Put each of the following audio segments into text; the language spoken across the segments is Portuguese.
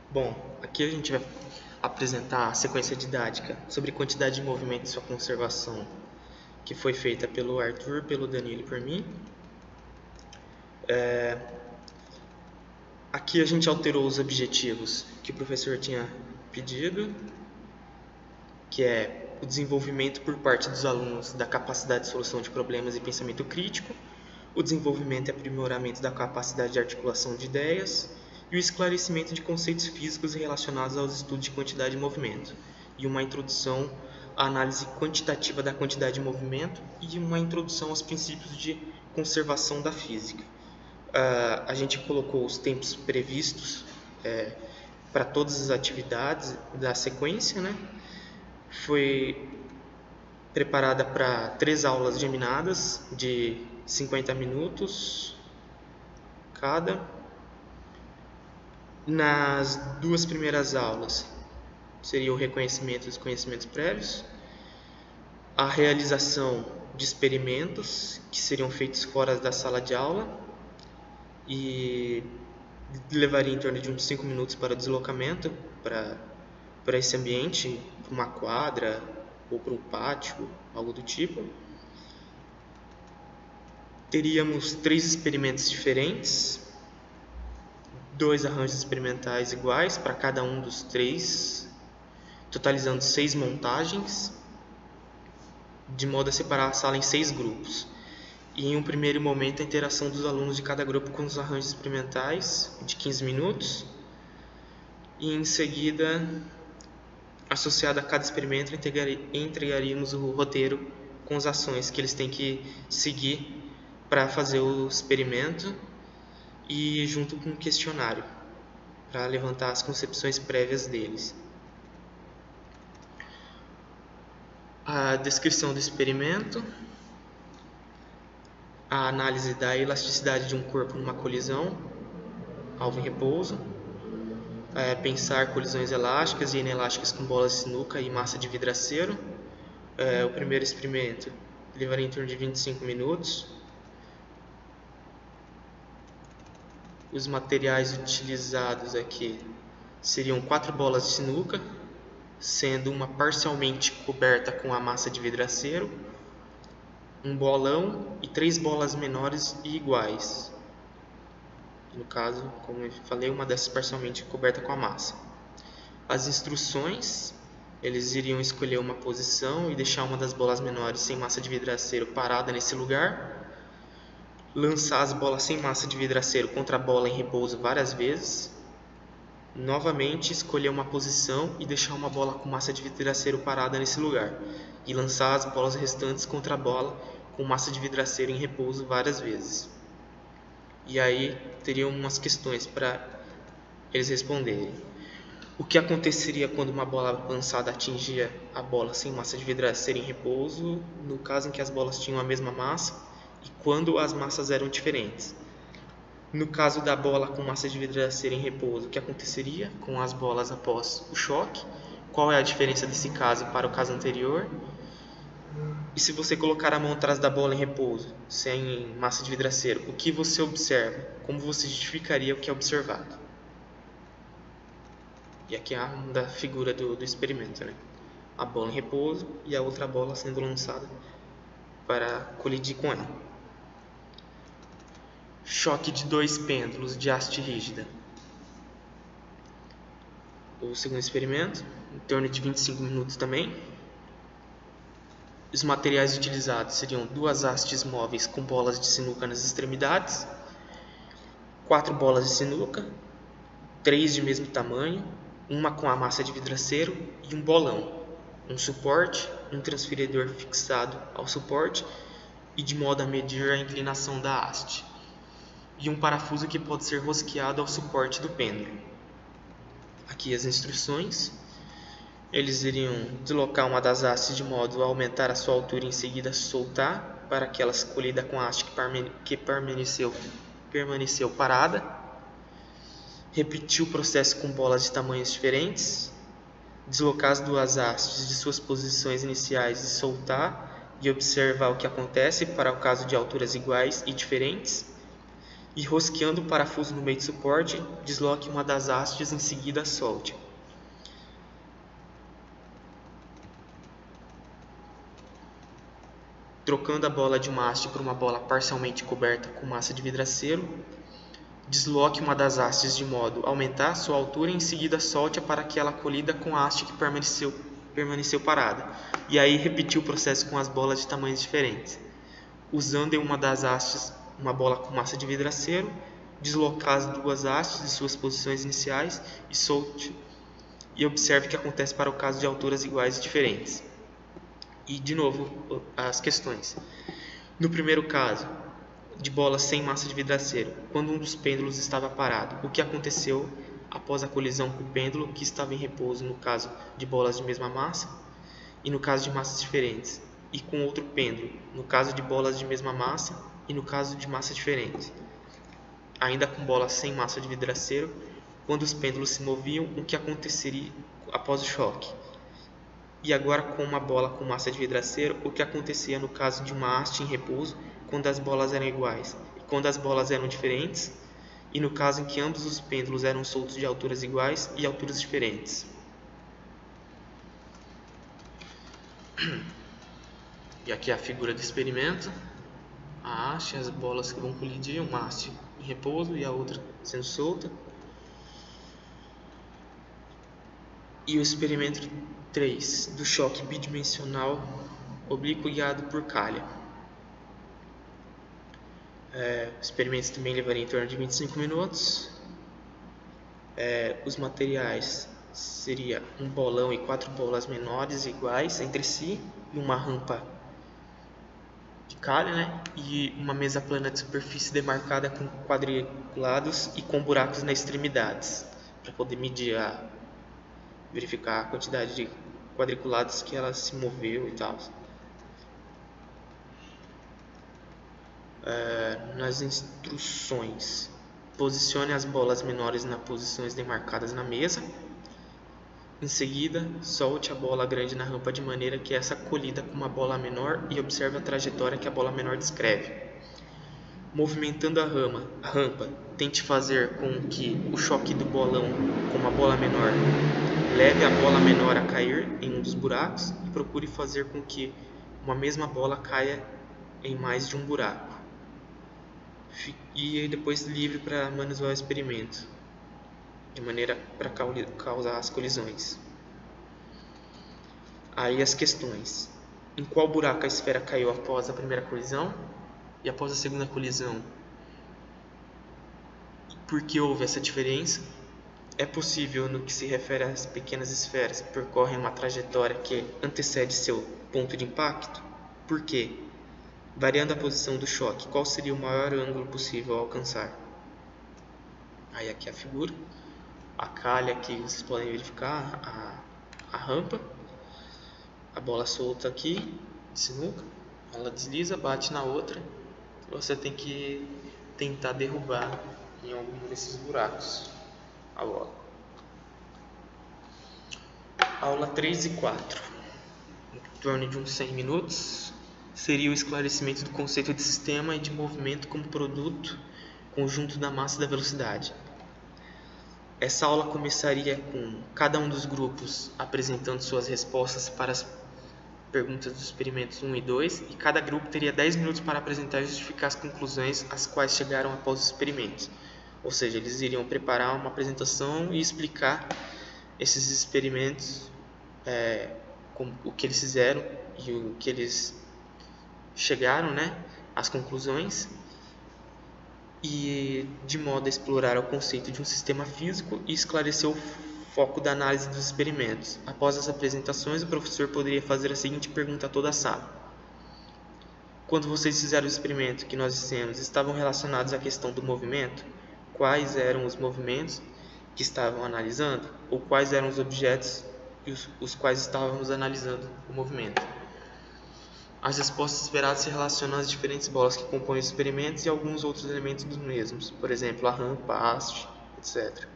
Bom, aqui a gente vai apresentar a sequência didática sobre quantidade de movimento e sua conservação, que foi feita pelo Arthur, pelo Danilo e por mim. Aqui a gente alterou os objetivos que o professor tinha pedido, que é o desenvolvimento por parte dos alunos da capacidade de solução de problemas e pensamento crítico, o desenvolvimento e aprimoramento da capacidade de articulação de ideias e o esclarecimento de conceitos físicos relacionados aos estudos de quantidade de movimento, e uma introdução à análise quantitativa da quantidade de movimento e uma introdução aos princípios de conservação da física. A gente colocou os tempos previstos para todas as atividades da sequência, né? Foi preparada para 3 aulas geminadas de 50 minutos cada. Nas 2 primeiras aulas seria o reconhecimento dos conhecimentos prévios, a realização de experimentos que seriam feitos fora da sala de aula e levaria em torno de uns 5 minutos para o deslocamento para esse ambiente, para uma quadra ou para um pátio, algo do tipo. Teríamos 3 experimentos diferentes, 2 arranjos experimentais iguais para cada um dos 3, totalizando 6 montagens, de modo a separar a sala em 6 grupos. E em um primeiro momento a interação dos alunos de cada grupo com os arranjos experimentais de 15 minutos, e em seguida, associado a cada experimento, entregaríamos o roteiro com as ações que eles têm que seguir para fazer o experimento, e junto com um questionário para levantar as concepções prévias deles. A descrição do experimento, a análise da elasticidade de um corpo numa colisão, alvo em repouso, pensar colisões elásticas e inelásticas com bolas de sinuca e massa de vidraceiro. O primeiro experimento levaria em torno de 25 minutos. Os materiais utilizados aqui seriam 4 bolas de sinuca, sendo uma parcialmente coberta com a massa de vidraceiro, um bolão e 3 bolas menores e iguais. No caso, como eu falei, uma dessas parcialmente coberta com a massa. As instruções, eles iriam escolher uma posição e deixar uma das bolas menores sem massa de vidraceiro parada nesse lugar, lançar as bolas sem massa de vidraceiro contra a bola em repouso várias vezes, novamente escolher uma posição e deixar uma bola com massa de vidraceiro parada nesse lugar, e lançar as bolas restantes contra a bola com massa de vidraceiro em repouso várias vezes. E aí teriam umas questões para eles responderem. O que aconteceria quando uma bola lançada atingia a bola sem massa de vidraceiro em repouso, no caso em que as bolas tinham a mesma massa, e quando as massas eram diferentes? No caso da bola com massa de vidraceiro em repouso, o que aconteceria com as bolas após o choque? Qual é a diferença desse caso para o caso anterior? E se você colocar a mão atrás da bola em repouso, sem massa de vidraceiro, o que você observa? Como você justificaria o que é observado? E aqui é a figura do experimento, né? A bola em repouso e a outra bola sendo lançada para colidir com ela. Choque de 2 pêndulos de haste rígida. O segundo experimento, em torno de 25 minutos também. Os materiais utilizados seriam 2 hastes móveis com bolas de sinuca nas extremidades, 4 bolas de sinuca, 3 de mesmo tamanho, uma com a massa de vidraceiro e um bolão, um suporte, um transferidor fixado ao suporte e de modo a medir a inclinação da haste, e um parafuso que pode ser rosqueado ao suporte do pêndulo. Aqui as instruções. Eles iriam deslocar uma das hastes de modo a aumentar a sua altura e em seguida soltar para que ela se colida com a haste que permaneceu parada. Repetir o processo com bolas de tamanhos diferentes. Deslocar as 2 hastes de suas posições iniciais e soltar e observar o que acontece para o caso de alturas iguais e diferentes. e rosqueando o parafuso no meio de suporte, desloque uma das hastes e em seguida solte. Trocando a bola de uma haste por uma bola parcialmente coberta com massa de vidraceiro, desloque uma das hastes de modo a aumentar sua altura e em seguida solte-a para que ela colida com a haste que permaneceu parada. E aí repetir o processo com as bolas de tamanhos diferentes. Usando em uma das hastes uma bola com massa de vidraceiro, deslocar as duas hastes de suas posições iniciais e solte. E observe o que acontece para o caso de alturas iguais e diferentes. E de novo as questões. No primeiro caso, de bolas sem massa de vidraceiro, quando um dos pêndulos estava parado, o que aconteceu após a colisão com o pêndulo que estava em repouso no caso de bolas de mesma massa e no caso de massas diferentes, e com outro pêndulo no caso de bolas de mesma massa e no caso de massas diferentes. Ainda com bolas sem massa de vidraceiro, quando os pêndulos se moviam, o que aconteceria após o choque? E agora com uma bola com massa de vidraceiro, o que acontecia no caso de uma haste em repouso quando as bolas eram iguais e quando as bolas eram diferentes, e no caso em que ambos os pêndulos eram soltos de alturas iguais e alturas diferentes. E aqui é a figura do experimento, a haste, as bolas que vão colidir, uma haste em repouso e a outra sendo solta. E o experimento 3 do choque bidimensional oblíquo guiado por calha. O experimento também levaria em torno de 25 minutos. Os materiais seria um bolão e 4 bolas menores iguais entre si e uma rampa de calha, né? E uma mesa plana de superfície demarcada com quadriculados e com buracos nas extremidades para poder medir verificar a quantidade de quadriculados que ela se moveu e tal. Nas instruções, posicione as bolas menores nas posições demarcadas na mesa. Em seguida, solte a bola grande na rampa de maneira que essa colida com uma bola menor e observe a trajetória que a bola menor descreve. Movimentando a rampa, tente fazer com que o choque do bolão com uma bola menor leve a bola menor a cair em um dos buracos e procure fazer com que uma mesma bola caia em mais de um buraco. E depois livre para manusear o experimento, de maneira para causar as colisões. Aí as questões. Em qual buraco a esfera caiu após a primeira colisão? E após a segunda colisão? Por que houve essa diferença? É possível, no que se refere às pequenas esferas, que percorrem uma trajetória que antecede seu ponto de impacto? Por quê? Variando a posição do choque, qual seria o maior ângulo possível a alcançar? Aí aqui a figura, a calha que vocês podem verificar, a rampa, a bola solta aqui, de sinuca, ela desliza, bate na outra, você tem que tentar derrubar em algum desses buracos a bola. Aula 3 e 4, em torno de uns 100 minutos, seria o esclarecimento do conceito de sistema e de movimento como produto conjunto da massa e da velocidade. Essa aula começaria com cada um dos grupos apresentando suas respostas para as perguntas dos experimentos 1 e 2, e cada grupo teria 10 minutos para apresentar e justificar as conclusões às quais chegaram após os experimentos. Ou seja, eles iriam preparar uma apresentação e explicar esses experimentos, o que eles fizeram e o que eles chegaram, né, às conclusões, e de modo a explorar o conceito de um sistema físico e esclarecer o foco da análise dos experimentos. Após as apresentações, o professor poderia fazer a seguinte pergunta a toda a sala: quando vocês fizeram o experimento que nós fizemos, estavam relacionados à questão do movimento? Quais eram os movimentos que estavam analisando? Ou quais eram os objetos os quais estávamos analisando o movimento? As respostas esperadas se relacionam às diferentes bolas que compõem os experimentos e alguns outros elementos dos mesmos, por exemplo, a rampa, a haste, etc.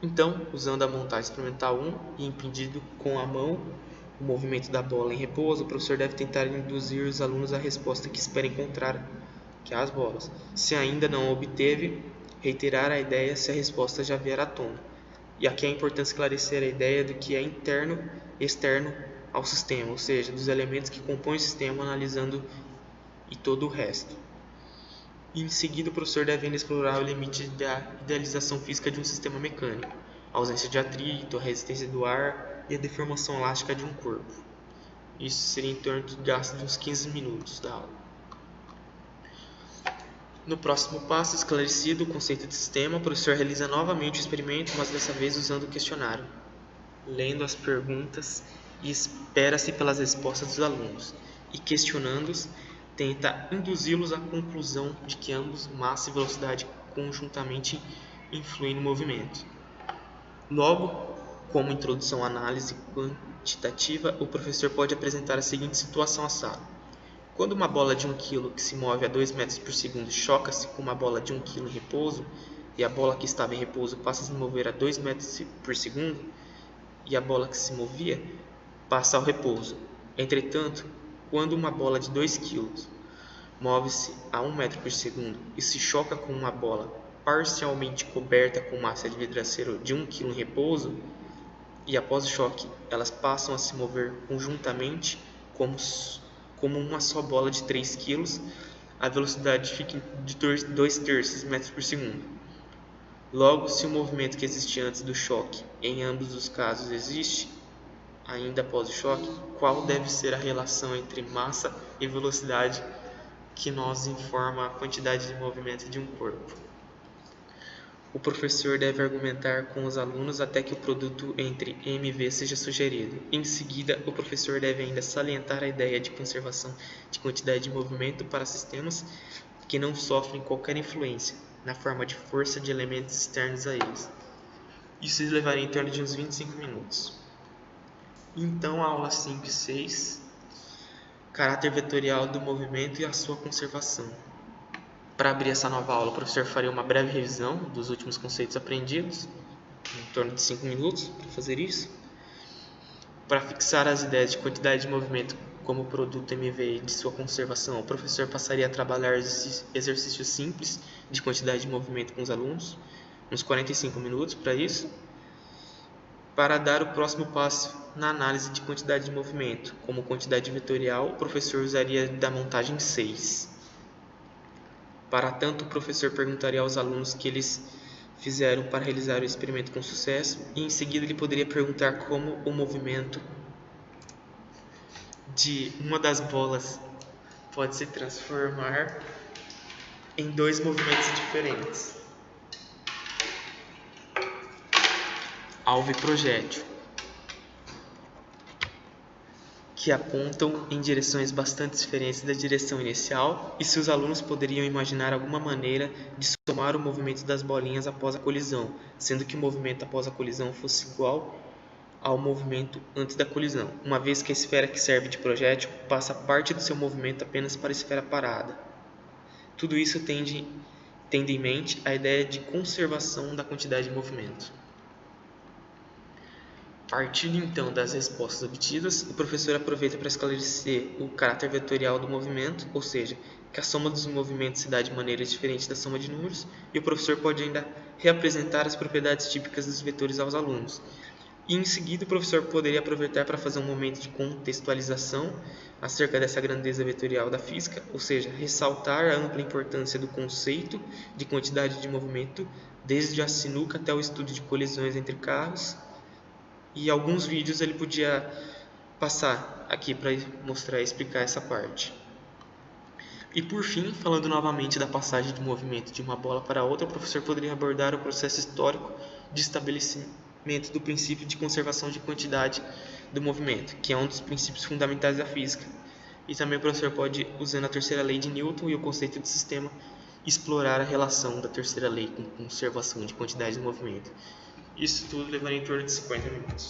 Então, usando a montagem experimental 1 e impedindo com a mão o movimento da bola em repouso, o professor deve tentar induzir os alunos à resposta que espera encontrar que é as bolas. Se ainda não obteve, reiterar a ideia se a resposta já vier à tona. E aqui é importante esclarecer a ideia do que é interno e externo ao sistema, ou seja, dos elementos que compõem o sistema, analisando e todo o resto. E em seguida, o professor deve ainda explorar o limite da idealização física de um sistema mecânico, a ausência de atrito, a resistência do ar e a deformação elástica de um corpo. Isso seria em torno de gasto de uns 15 minutos da aula. No próximo passo, esclarecido o conceito de sistema, o professor realiza novamente o experimento, mas dessa vez usando o questionário, lendo as perguntas e espera-se pelas respostas dos alunos, e questionando-os, tenta induzi-los à conclusão de que ambos, massa e velocidade, conjuntamente influem no movimento. Logo, como introdução à análise quantitativa, o professor pode apresentar a seguinte situação à sala. Quando uma bola de 1 kg que se move a 2 metros por segundo choca-se com uma bola de 1 kg em repouso, e a bola que estava em repouso passa a se mover a 2 metros por segundo, e a bola que se movia passa ao repouso. Entretanto, quando uma bola de 2 kg move-se a 1 metro por segundo e se choca com uma bola parcialmente coberta com massa de vidraceiro de 1 kg em repouso, e após o choque elas passam a se mover conjuntamente como uma só bola de 3 kg, a velocidade fica de 2/3 metros por segundo. Logo, se o movimento que existia antes do choque em ambos os casos existe ainda após o choque, qual deve ser a relação entre massa e velocidade que nos informa a quantidade de movimento de um corpo? O professor deve argumentar com os alunos até que o produto entre M e V seja sugerido. Em seguida, o professor deve ainda salientar a ideia de conservação de quantidade de movimento para sistemas que não sofrem qualquer influência, na forma de força de elementos externos a eles. Isso levaria em torno de uns 25 minutos. Então, a aula 5 e 6, caráter vetorial do movimento e a sua conservação. Para abrir essa nova aula, o professor faria uma breve revisão dos últimos conceitos aprendidos, em torno de 5 minutos para fazer isso. Para fixar as ideias de quantidade de movimento como produto MV e de sua conservação, o professor passaria a trabalhar exercícios simples de quantidade de movimento com os alunos, uns 45 minutos para isso. Para dar o próximo passo na análise de quantidade de movimento, como quantidade vetorial, o professor usaria da montagem 6. Para tanto, o professor perguntaria aos alunos o que eles fizeram para realizar o experimento com sucesso, e em seguida ele poderia perguntar como o movimento de uma das bolas pode se transformar em dois movimentos diferentes. Alvo e projétil, que apontam em direções bastante diferentes da direção inicial, e se os alunos poderiam imaginar alguma maneira de somar o movimento das bolinhas após a colisão, sendo que o movimento após a colisão fosse igual ao movimento antes da colisão, uma vez que a esfera que serve de projétil passa parte do seu movimento apenas para a esfera parada. Tudo isso tendo em mente a ideia de conservação da quantidade de movimento. Partindo então das respostas obtidas, o professor aproveita para esclarecer o caráter vetorial do movimento, ou seja, que a soma dos movimentos se dá de maneira diferente da soma de números, e o professor pode ainda reapresentar as propriedades típicas dos vetores aos alunos. E em seguida o professor poderia aproveitar para fazer um momento de contextualização acerca dessa grandeza vetorial da física, ou seja, ressaltar a ampla importância do conceito de quantidade de movimento, desde a sinuca até o estudo de colisões entre carros. E alguns vídeos ele podia passar aqui para mostrar e explicar essa parte. E por fim, falando novamente da passagem de movimento de uma bola para outra, o professor poderia abordar o processo histórico de estabelecimento do princípio de conservação de quantidade do movimento, que é um dos princípios fundamentais da física. E também o professor pode, usando a terceira lei de Newton e o conceito de sistema, explorar a relação da terceira lei com conservação de quantidade de movimento. Isso tudo levaria em torno de 50 minutos.